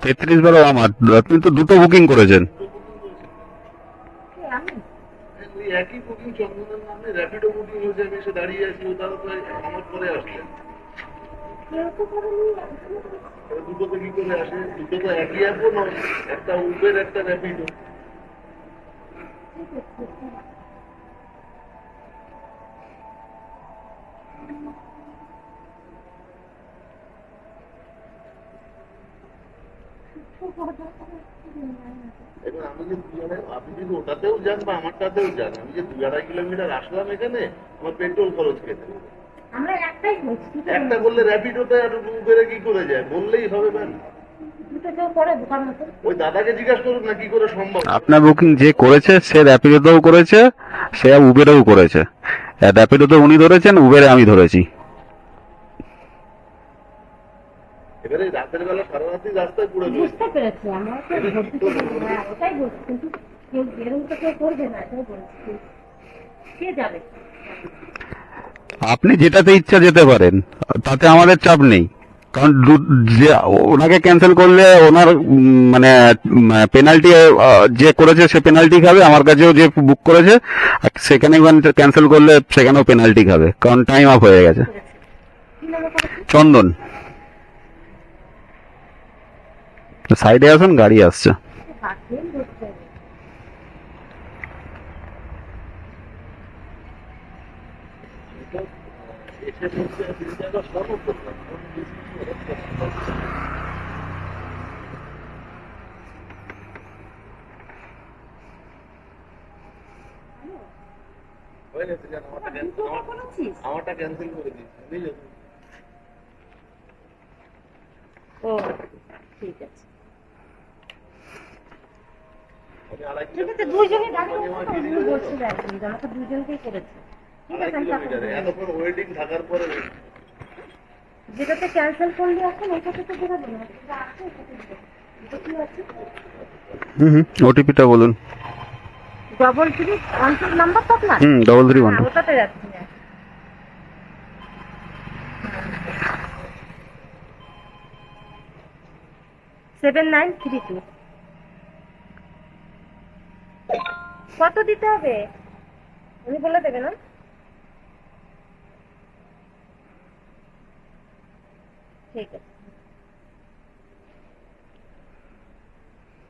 33 আমার, আপনি তো দুটো বুকিং করেছেন। একই বুকিং চন্দনের নামে র্যাপিডো বুকিং হয়েছে, আমি এসে দাঁড়িয়ে আছি, ও তারা তো আমার পরে আসলেন। দুটোতে কি করে আসে? দুটো তো একই অ্যাপও নয়, একটা উবের একটা র্যাপিডো। এবার আমি যে দুজনে, আপনি যদি ওটাতেও যান বা আমারটাতেও যান, আমি যে 2-2.5 কিলোমিটার আসলাম এখানে আমার পেট্রোল খরচ খেতে। একটা করলে র্যাপিডোতে আর উবেরে কি করে যায় বললেই হবে। ম্যাম ওই দাদাকে জিজ্ঞাসা করুন না কি করে সম্ভব। আপনার বুকিং যে করেছে সে র্যাপিডোতেও করেছে, সে উবেরেও করেছে। র্যাপিডোতে উনি ধরেছেন, উবেরে আমি ধরেছি। এবারে রাতের বেলা সারা রাত্রি রাস্তায় পুরো বুঝতে পেরেছি, আমরা তো ওটাই বলছি, কিন্তু কেউ বেরোন তো কেউ করবে না, এটাই বলছি। কে যাবে? আপনি যেটাতে ইচ্ছা যেতে পারেন, তাতে আমাদের চাপ নেই। কারণ যে ওনাকে ক্যান্সেল করলে ওনার মানে পেনাল্টি, যে করেছে সে পেনাল্টি খাবে, আমার কাছেও যে বুক করেছে সেখানে ক্যান্সেল করলে সেখানেও পেনাল্টি খাবে, কারণ টাইম আপ হয়ে গেছে। চন্দন, সাইডে আসুন, গাড়ি আসছে। আমারটা ক্যান্সেল করে দিয়েছি, বুঝলেন? ও ঠিক আছে, ঠিক আছে, দুইজনে দুইজনকেই করেছে। ঠিক আছে, ওয়েটিং থাকার পরে যেটাতে ক্যান্সেল করলে এখন ওটাতে তো বেরোবে না। ওটিপিটা বলুন। 3312 নাম্বার তো আপনার? 3312। ওটাতে যাচ্ছি। 7932। কত দিতে হবে উনি বলে দেবে না? ঠিক আছে।